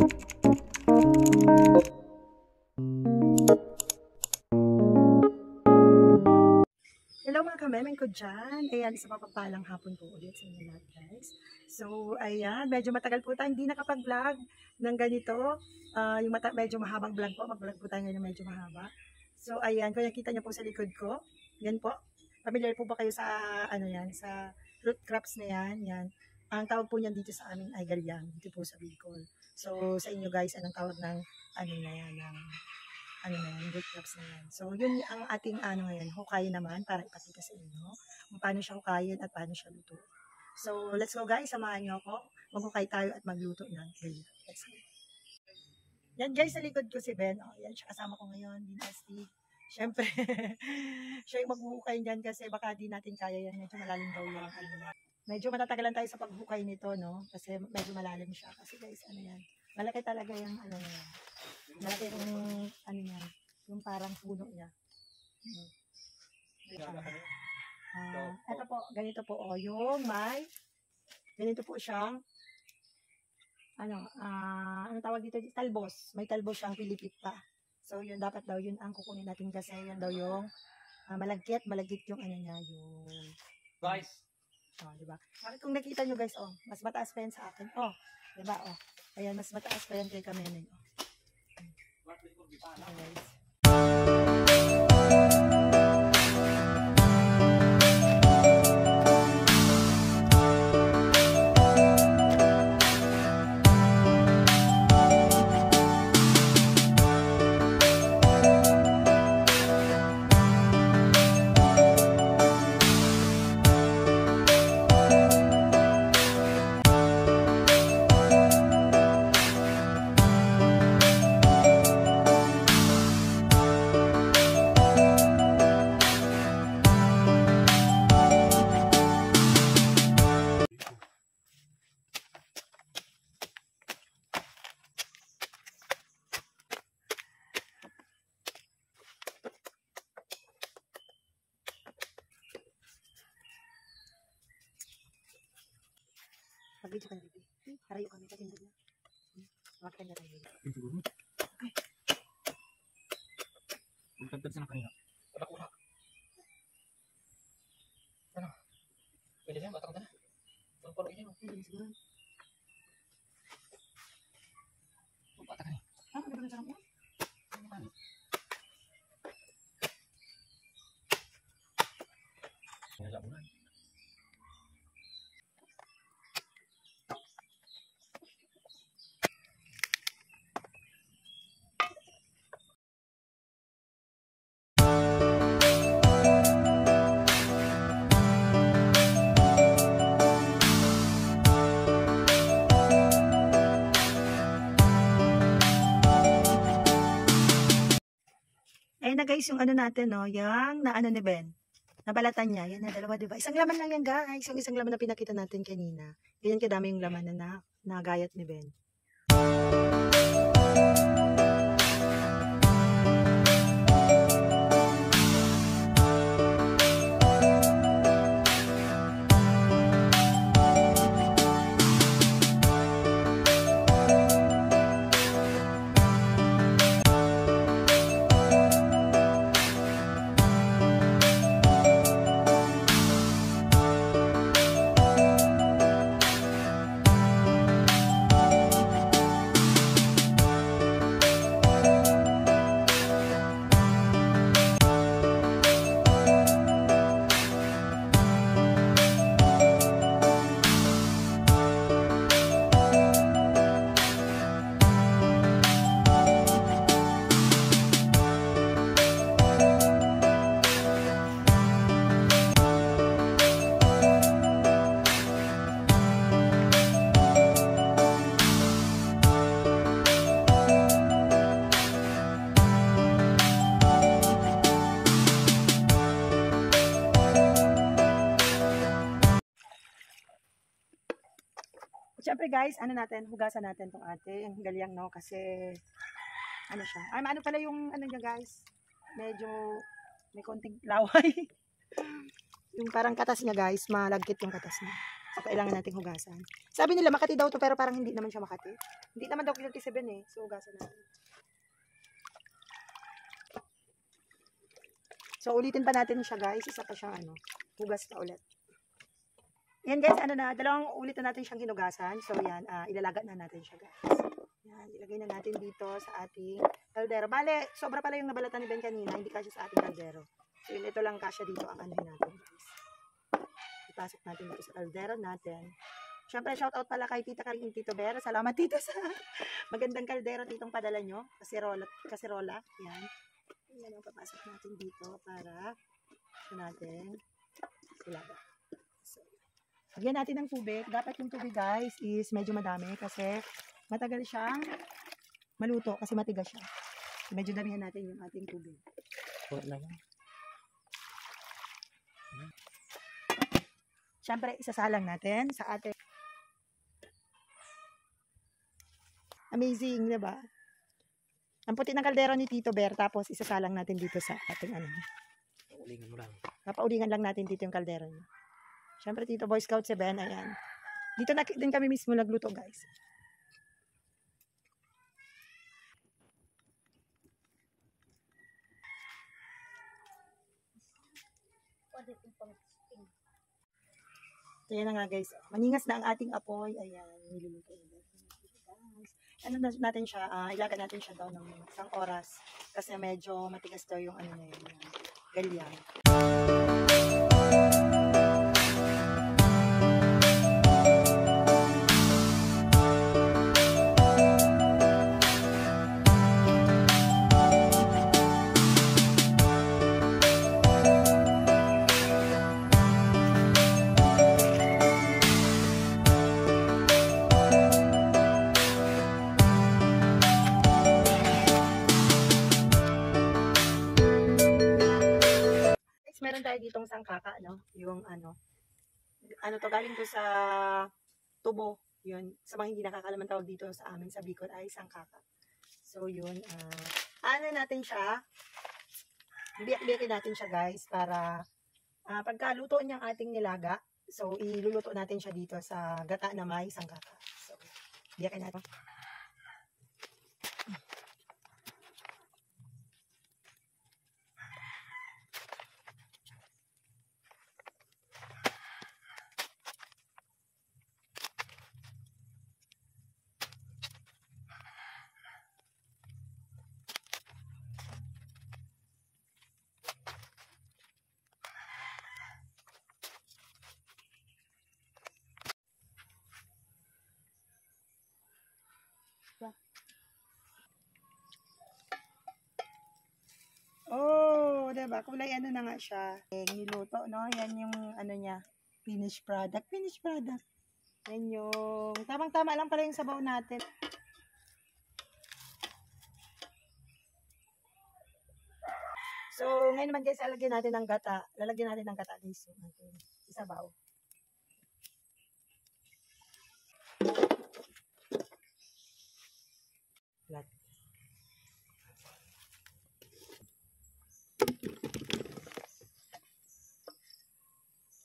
Hello mga kamemeng ko dyan. Ayan, sa mapagpalang hapon po ulit sa inyo lahat guys. So, ayan, medyo matagal po tayo hindi nakapag-vlog ng ganito. Medyo mahabang vlog po. Mag-vlog po tayo ngayon medyo mahaba. So, ayan, kung nakita niyo po sa likod ko, yan po. Familiar po ba kayo sa, ano yan, sa root crops na yan? Yan. Ang tawag po niyan dito sa amin ay galyang, dito po sa Bicol. So, sa inyo guys, anong tawag ng, ano na yan, ng root crops na yan. So, yun ang ating ngayon, hukayin naman para ipakita sa inyo kung paano siya hukayin at paano siya luto. So, let's go guys, samahan niyo ako. Maghukay tayo at magluto ng galyang. Let's go. Yan guys, sa likod ko si Ben. Oh, yan, siya kasama ko ngayon, Dinasty. Siyempre, siya yung maghuhukay dyan kasi baka di natin kaya yan. Medyo malalim daw yung medyo matatagalan tayo sa paghukay nito, no? Kasi medyo malalim siya. Kasi guys, ano yan, malaki talaga yung ano yan. Malaki yung ano niya, yung parang puno niya. Ito po, ganito po, oh, yung may, ganito po siyang, ano tawag dito, talbos. May talbos siyang pilipit pa. So, yun, dapat daw, yun ang kukunin natin kasi yun daw yung malagkit yung ano niya, yung, guys. Oh, diba? Bakit kung nakita nyo guys, oh, mas mataas pa yan sa akin. Oh, diba, oh. Ayan, mas mataas pa yan kay Kamemeng, oh. Okay, guys. Pag-video ka na, baby. Harayo kami, katindog na. Makakita na tayo. Okay. Magtagtag sa kanina. Padakuha. Ano? Pwede siya, batang na. Puro ini, Pwede siguro. Batang ni. Ano ba sa kanya? Wala mo na. Ayun na guys, yung ano natin, no, yung naano ni Ben. Nabalatan niya, yan na dalawa, diba? Isang laman lang yan guys, yung isang laman na pinakita natin kanina. Ganyan kadami yung laman na nagayat ni Ben. Siyempre guys, ano natin, hugasan natin tong ating galyang, no, kasi ano siya. Ay, ano pala yung ano niya guys? Medyo may konting laway. Yung parang katas niya guys, malagkit yung katas niya. So, kailangan nating hugasan. Sabi nila, Makati daw to, pero parang hindi naman siya Makati. Hindi naman daw 37 eh. So, hugasan natin. So, ulitin pa natin siya, guys. Isa pa siyang hugas na ulit. Yan, guys. Dalawang ulit na natin siyang hinugasan. So, yan. Ilalagat na natin siya, guys. Yan. Ilagay na natin dito sa ating kaldero. Bale, sobra pala yung nabalatan ni Ben kanina. Hindi kasya sa ating kaldero. So, yun, ito lang kasya dito ang anuhin natin, guys. Ipasok natin dito sa kaldero natin. Siyempre, shoutout pala kay Tita Karing Tito Ber. Salamat, Tito, sa magandang kaldero, titong padala nyo. Kaserola. Yan. Yan ang papasok natin dito para natin ilaga. So, lagyan natin ng tubig. Dapat yung tubig, guys, is medyo madami kasi matagal siyang maluto kasi matigas siya. So, medyo damihan natin yung ating tubig. Siyempre, isasalang natin sa ating amazing, diba? Ang puti ng kaldero ni Tito Ber, tapos isasalang natin dito sa ating Paulingan mo lang. Papaulingan lang natin dito yung kaldero niya. Siyempre, Tito Boy Scout 7, ayan. Dito na din kami mismo nagluto, guys. So, yan na nga, guys. Maningas na ang ating apoy. Ayan, niluluto na guys. Natin siya, ilagan natin siya daw ng isang oras. Kasi medyo matigas daw yung na yun, galyang. Meron tayo ditong sangkaka, no? Yung to, galing to sa tubo. Yun, sa mga hindi nakakalaman tawag dito sa amin sa Bicol ay sangkaka. So, yun, natin siya, biyak-biyakin natin siya, guys, para pagkaluto niyang ating nilaga, so, iluluto natin siya dito sa gata na may sangkaka. So, biyakin natin. Oh, diba? Kulay na nga siya. Niluto, no? Yan yung niya, finished product. Finished product. Yan yung, tamang-tama lang pala yung sabaw natin. So, ngayon naman guys, lalagyan natin ng gata. Lalagyan natin ng gata guys. Isabaw. Lat.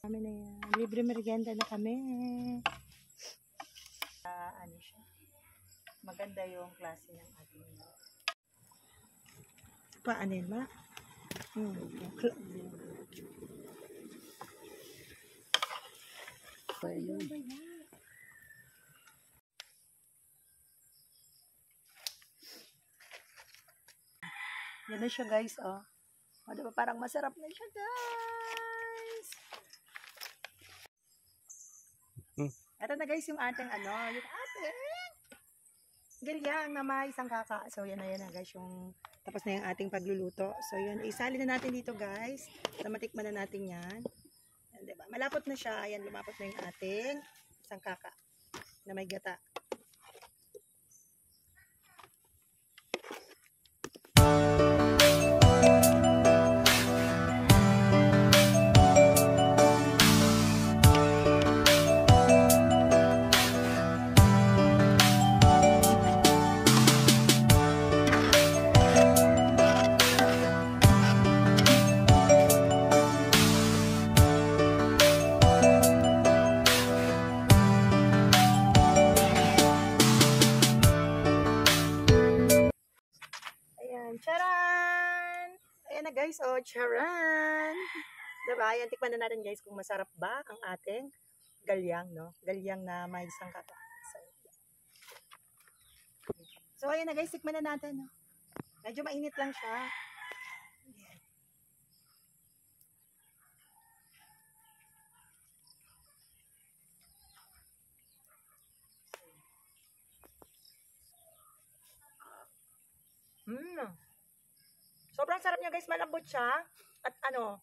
Kami na yan. Libre merienda na kami. Siya. Maganda yung klase ng ating paanin ma? Yan na siya guys, oh. O, diba parang masarap na siya guys. Ito na guys yung ating yung ating galyang na may sangkaka. So yan na guys yung tapos na yung ating pagluluto. So yun, isali na natin dito guys. Para matikman na natin yan. Yan, diba? Malapot na siya. Ayan, lumapot na yung ating sangkaka na may gata. na guys. Oh, charan! Diba? Yan, tikman na natin guys kung masarap ba ang ating galyang, no? Galyang na may sangkata. So, ayan na guys, tikman na natin. No? Medyo mainit lang siya. Sobrang sarap niya guys, malambot siya. At ano,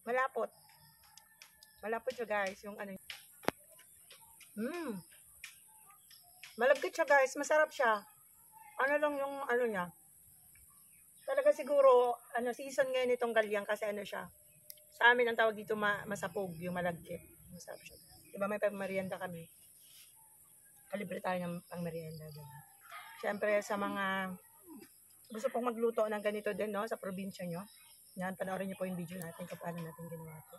malapot. Malapot siya guys, yung ano. Malagkit siya guys, masarap siya. Ano lang yung ano niya. Talaga siguro, ano, season ngayon itong galyang kasi ano siya. Sa amin ang tawag dito masapog, yung malagkit. Masarap siya. Diba may pang-merienda kami. Kalibre tayo ng pang-merienda. Diba? Siyempre sa mga gusto pong magluto ng ganito din, no, sa probinsya nyo. Yan, panoorin nyo po yung video natin kung paano natin ginawa ito.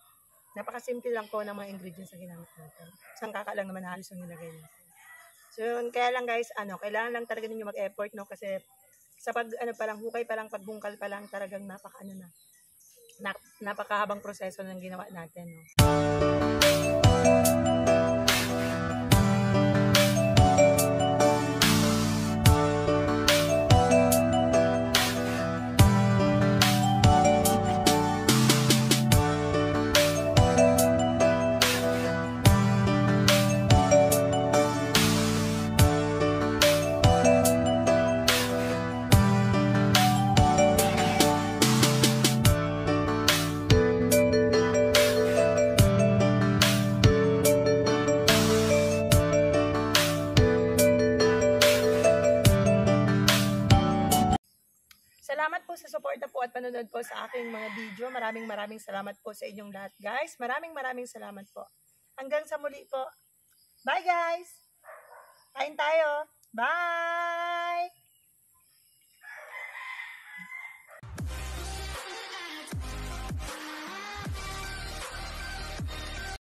Napakasimple lang po ng mga ingredients na ginamit natin. Sangkaka lang naman halos yung nilagay natin. So, yun, kaya lang guys, ano, kailangan lang talaga ninyo mag-effort, no, kasi sa pag, ano pa lang, hukay pa lang, pagbungkal pa lang, talagang napakahabang proseso ng ginawa natin, no. Salamat po sa suporta po at panonood po sa aking mga video. Maraming salamat po sa inyong lahat, guys. Maraming salamat po. Hanggang sa muli po. Bye, guys! Kain tayo! Bye!